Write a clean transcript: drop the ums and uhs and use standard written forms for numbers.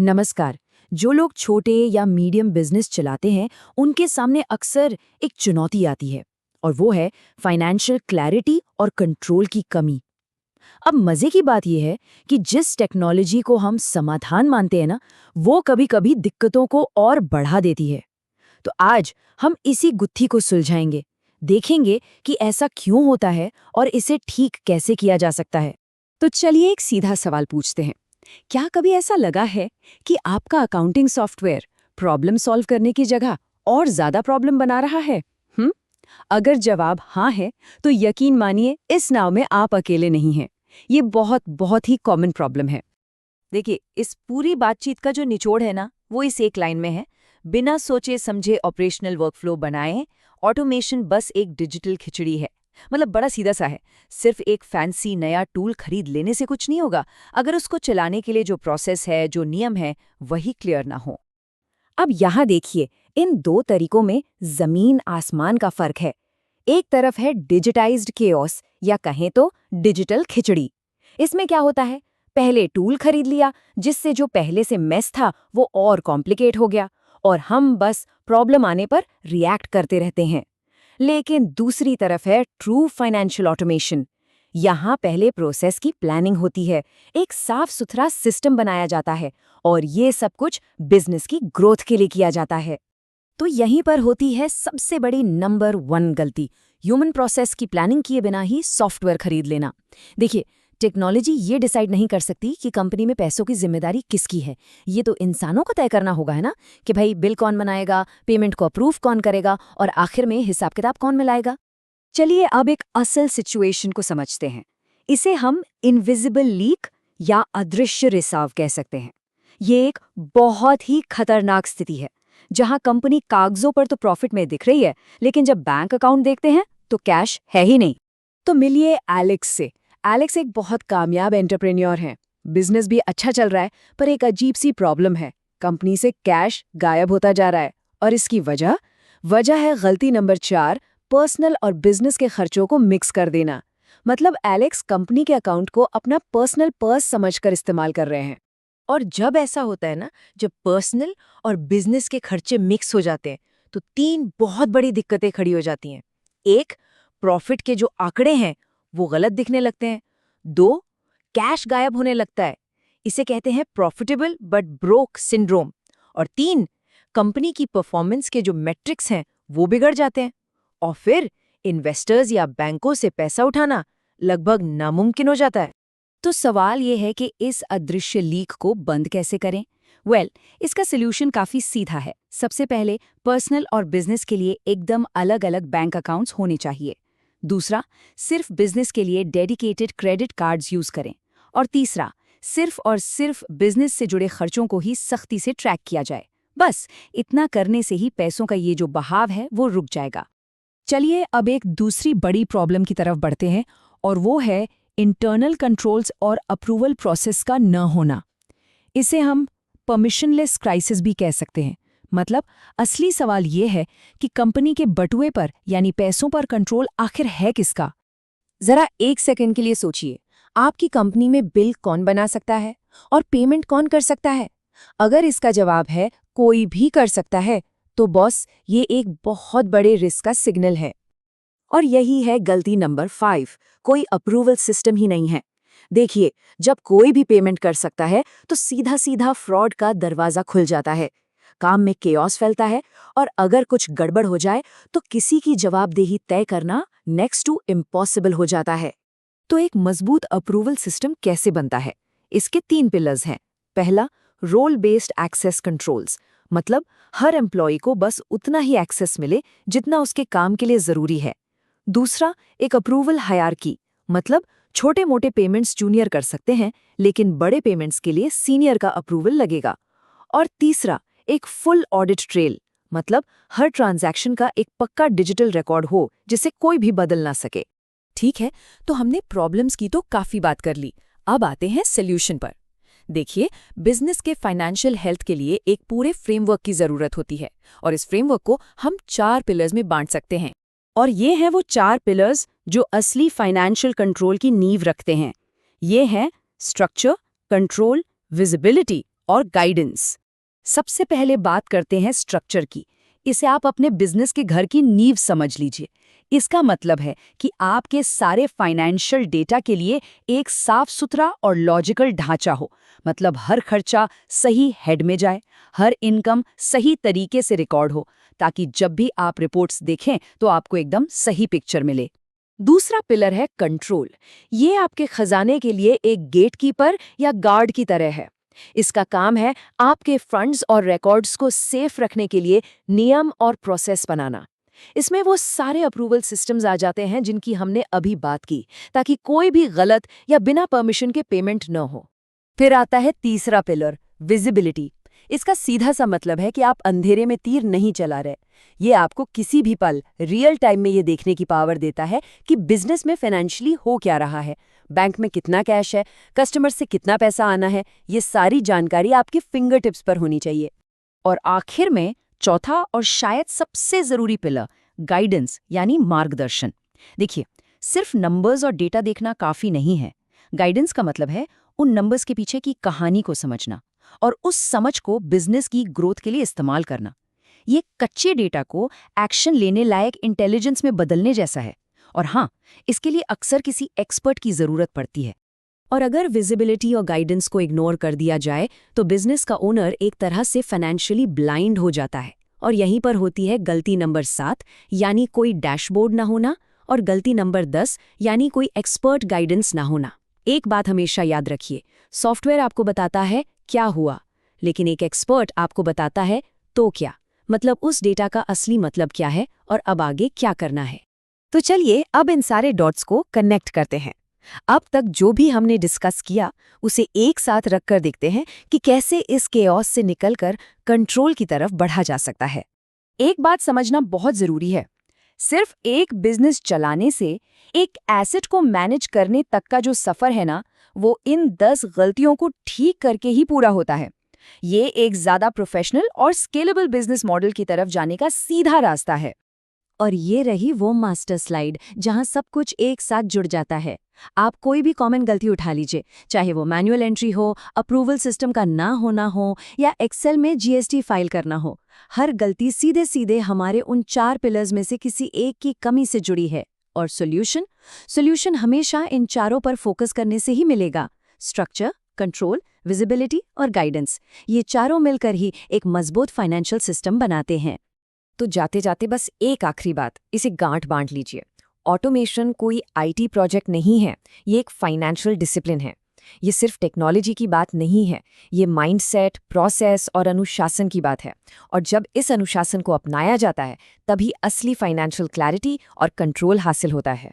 नमस्कार। जो लोग छोटे या मीडियम बिजनेस चलाते हैं, उनके सामने अक्सर एक चुनौती आती है और वो है फाइनेंशियल क्लैरिटी और कंट्रोल की कमी। अब मजे की बात यह है कि जिस टेक्नोलॉजी को हम समाधान मानते हैं ना, वो कभी-कभी दिक्कतों को और बढ़ा देती है। तो आज हम इसी गुत्थी को सुलझाएंगे, देखेंगे कि ऐसा क्यों होता है और इसे ठीक कैसे किया जा सकता है। तो चलिए एक सीधा सवाल पूछते हैं। क्या कभी ऐसा लगा है कि आपका अकाउंटिंग सॉफ्टवेयर प्रॉब्लम सॉल्व करने की जगह और ज्यादा प्रॉब्लम बना रहा है? हम्म? अगर जवाब हाँ है, तो यकीन मानिए इस नाव में आप अकेले नहीं हैं। ये बहुत बहुत ही कॉमन प्रॉब्लम है। देखिए, इस पूरी बातचीत का जो निचोड़ है ना, वो इस एक लाइन में है। बिना सोचे समझे ऑपरेशनल वर्कफ्लो बनाएं। ऑटोमेशन बस एक डिजिटल खिचड़ी है। मतलब बड़ा सीधा सा है। सिर्फ एक फैंसी नया टूल खरीद लेने से कुछ नहीं होगा, अगर उसको चलाने के लिए जो प्रोसेस है, जो नियम है, वही क्लियर ना हो। अब यहाँ देखिए, इन दो तरीकों में जमीन आसमान का फर्क है। एक तरफ है डिजिटाइज्ड केओस या कहें तो डिजिटल खिचड़ी। इसमें क्या होता है, पहले टूल खरीद लिया, जिससे जो पहले से मेस था वो और कॉम्प्लिकेट हो गया और हम बस प्रॉब्लम आने पर रिएक्ट करते रहते हैं। लेकिन दूसरी तरफ है ट्रू फाइनेंशियल ऑटोमेशन। यहाँ पहले प्रोसेस की प्लानिंग होती है, एक साफ सुथरा सिस्टम बनाया जाता है और ये सब कुछ बिजनेस की ग्रोथ के लिए किया जाता है। तो यहीं पर होती है सबसे बड़ी नंबर 1 गलती, ह्यूमन प्रोसेस की प्लानिंग किए बिना ही सॉफ्टवेयर खरीद लेना। देखिए, टेक्नोलॉजी ये डिसाइड नहीं कर सकती कि कंपनी में पैसों की जिम्मेदारी किसकी है। ये तो इंसानों को तय करना होगा, है ना, कि भाई बिल कौन बनाएगा, पेमेंट को अप्रूव कौन करेगा और आखिर में हिसाब किताब कौन मिलाएगा। चलिए अब एक असल सिचुएशन को समझते हैं। इसे हम इनविजिबल लीक या अदृश्य रिसाव कह सकते हैं। ये एक बहुत ही खतरनाक स्थिति है, जहां कंपनी कागजों पर तो प्रॉफिट में दिख रही है, लेकिन जब बैंक अकाउंट देखते हैं तो कैश है ही नहीं। तो मिलिए एलेक्स से। एलेक्स एक बहुत कामयाब एंटरप्रेन्योर हैं। बिजनेस भी अच्छा चल रहा है, पर एक अजीब सी प्रॉब्लम है। कंपनी से कैश गायब होता जा रहा है और इसकी वजह है गलती नंबर 4, पर्सनल और बिजनेस के खर्चों को मिक्स कर देना। मतलब एलेक्स कंपनी के अकाउंट को अपना पर्सनल पर्स समझकर इस्तेमाल कर रहे हैं। और जब ऐसा होता है ना, जब पर्सनल और बिजनेस के खर्चे मिक्स हो जाते हैं, तो 3 बहुत बड़ी दिक्कतें खड़ी हो जाती हैं। एक, प्रॉफिट के जो आंकड़े हैं वो गलत दिखने लगते हैं। 2, कैश गायब होने लगता है, इसे कहते हैं प्रॉफिटेबल बट ब्रोक सिंड्रोम। और 3, कंपनी की परफॉर्मेंस के जो मैट्रिक्स हैं वो बिगड़ जाते हैं। और फिर इन्वेस्टर्स या बैंकों से पैसा उठाना लगभग नामुमकिन हो जाता है। तो सवाल ये है कि इस अदृश्य लीक को बंद कैसे करें? इसका सॉल्यूशन काफी सीधा है। सबसे पहले पर्सनल और बिजनेस के लिए एकदम अलग-अलग बैंक अकाउंट्स होने चाहिए। दूसरा, सिर्फ बिजनेस के लिए डेडिकेटेड क्रेडिट कार्ड्स यूज करें। और तीसरा, सिर्फ और सिर्फ बिजनेस से जुड़े खर्चों को ही सख्ती से ट्रैक किया जाए। बस इतना करने से ही पैसों का ये जो बहाव है वो रुक जाएगा। चलिए अब एक दूसरी बड़ी प्रॉब्लम की तरफ बढ़ते हैं, और वो है इंटरनल कंट्रोल्स और अप्रूवल प्रोसेस का न होना। इसे हम परमिशनलेस क्राइसिस भी कह सकते हैं। मतलब असली सवाल ये है कि कंपनी के बटुए पर यानी पैसों पर कंट्रोल आखिर है किसका। जरा एक सेकंड के लिए सोचिए, आपकी कंपनी में बिल कौन बना सकता है और पेमेंट कौन कर सकता है? अगर इसका जवाब है कोई भी कर सकता है, तो बॉस, ये एक बहुत बड़े रिस्क का सिग्नल है। और यही है गलती नंबर 5, कोई अप्रूवल सिस्टम ही नहीं है। देखिए, जब कोई भी पेमेंट कर सकता है तो सीधा सीधा फ्रॉड का दरवाजा खुल जाता है, काम में केओस फैलता है और अगर कुछ गड़बड़ हो जाए तो किसी की जवाबदेही तय करना नेक्स्ट टू इम्पॉसिबल हो जाता है। तो एक मजबूत अप्रूवल सिस्टम कैसे बनता है? इसके 3 पिलर्स हैं। पहला, रोल बेस्ड एक्सेस कंट्रोल्स। मतलब हर एम्प्लॉय को बस उतना ही एक्सेस मिले जितना उसके काम के लिए जरूरी है। दूसरा, एक अप्रूवल हायरार्की। मतलब छोटे मोटे पेमेंट्स जूनियर कर सकते हैं, लेकिन बड़े पेमेंट्स के लिए सीनियर का अप्रूवल लगेगा। और तीसरा, एक फुल ऑडिट ट्रेल। मतलब हर ट्रांजैक्शन का एक पक्का डिजिटल रिकॉर्ड हो जिसे कोई भी बदल ना सके। ठीक है, तो हमने प्रॉब्लम्स की तो काफी बात कर ली। अब आते हैं सॉल्यूशन पर। देखिए, बिजनेस के फाइनेंशियल हेल्थ के लिए एक पूरे फ्रेमवर्क की जरूरत होती है, और इस फ्रेमवर्क को हम 4 पिलर्स में बांट सकते हैं। और ये हैं वो 4 पिलर्स जो असली फाइनेंशियल कंट्रोल की नींव रखते हैं। ये हैं स्ट्रक्चर, कंट्रोल, विजिबिलिटी और गाइडेंस। सबसे पहले बात करते हैं स्ट्रक्चर की। इसे आप अपने बिजनेस के घर की नींव समझ लीजिए। इसका मतलब है कि आपके सारे फाइनेंशियल डेटा के लिए एक साफ सुथरा और लॉजिकल ढांचा हो। मतलब हर खर्चा सही हेड में जाए, हर इनकम सही तरीके से रिकॉर्ड हो, ताकि जब भी आप रिपोर्ट्स देखें तो आपको एकदम सही पिक्चर मिले। दूसरा पिलर है कंट्रोल। ये आपके खजाने के लिए एक गेटकीपर या गार्ड की तरह है। इसका काम है आपके फंड्स और रिकॉर्ड्स को सेफ रखने के लिए नियम और प्रोसेस बनाना। इसमें वो सारे अप्रूवल सिस्टम्स आ जाते हैं जिनकी हमने अभी बात की, ताकि कोई भी गलत या बिना परमिशन के पेमेंट न हो। फिर आता है तीसरा पिलर, विजिबिलिटी। इसका सीधा सा मतलब है कि आप अंधेरे में तीर नहीं चला रहे। ये आपको किसी भी पल रियल टाइम में ये देखने की पावर देता है कि बिजनेस में फाइनेंशियली हो क्या रहा है, बैंक में कितना कैश है, कस्टमर से कितना पैसा आना है। ये सारी जानकारी आपके फिंगर टिप्स पर होनी चाहिए। और आखिर में चौथा और शायद सबसे जरूरी पिलर, गाइडेंस यानी मार्गदर्शन। देखिए, सिर्फ नंबर्स और डेटा देखना काफी नहीं है। गाइडेंस का मतलब है उन नंबर्स के पीछे की कहानी को समझना और उस समझ को बिजनेस की ग्रोथ के लिए इस्तेमाल करना। ये कच्चे डेटा को एक्शन लेने लायक इंटेलिजेंस में बदलने जैसा है। और हाँ, इसके लिए अक्सर किसी एक्सपर्ट की जरूरत पड़ती है। और अगर विजिबिलिटी और गाइडेंस को इग्नोर कर दिया जाए तो बिजनेस का ओनर एक तरह से फाइनेंशियली ब्लाइंड हो जाता है। और यहीं पर होती है गलती नंबर 7, यानी कोई डैशबोर्ड ना होना, और गलती नंबर 10, यानी कोई एक्सपर्ट गाइडेंस ना होना। एक बात हमेशा याद रखिए, सॉफ्टवेयर आपको बताता है क्या हुआ, लेकिन एक एक्सपर्ट आपको बताता है तो क्या, मतलब उस डेटा का असली मतलब क्या है और अब आगे क्या करना है। तो चलिए अब इन सारे डॉट्स को कनेक्ट करते हैं। अब तक जो भी हमने डिस्कस किया उसे एक साथ रखकर देखते हैं कि कैसे इस केओस से निकलकर कंट्रोल की तरफ बढ़ा जा सकता है। एक बात समझना बहुत जरूरी है, सिर्फ एक बिजनेस चलाने से, एक एसेट को मैनेज करने तक का जो सफर है ना, वो इन 10 गलतियों को ठीक करके ही पूरा होता है। ये एक ज्यादा प्रोफेशनल और स्केलेबल बिजनेस मॉडल की तरफ जाने का सीधा रास्ता है। और ये रही वो मास्टर स्लाइड जहां सब कुछ एक साथ जुड़ जाता है। आप कोई भी कॉमन गलती उठा लीजिए, चाहे वो मैनुअल एंट्री हो, अप्रूवल सिस्टम का ना होना हो या एक्सेल में जीएसटी फाइल करना हो। हर गलती सीधे सीधे हमारे उन 4 पिलर्स में से किसी एक की कमी से जुड़ी है। और सॉल्यूशन हमेशा इन चारों पर फोकस करने से ही मिलेगा। स्ट्रक्चर, कंट्रोल, विजिबिलिटी और गाइडेंस, ये चारों मिलकर ही एक मजबूत फाइनेंशियल सिस्टम बनाते हैं। तो जाते जाते बस एक आखिरी बात, इसे गांठ बांट लीजिए। ऑटोमेशन कोई आईटी प्रोजेक्ट नहीं है, ये एक फाइनेंशियल डिसिप्लिन है। ये सिर्फ टेक्नोलॉजी की बात नहीं है, ये माइंडसेट, प्रोसेस और अनुशासन की बात है। और जब इस अनुशासन को अपनाया जाता है तभी असली फाइनेंशियल क्लैरिटी और कंट्रोल हासिल होता है।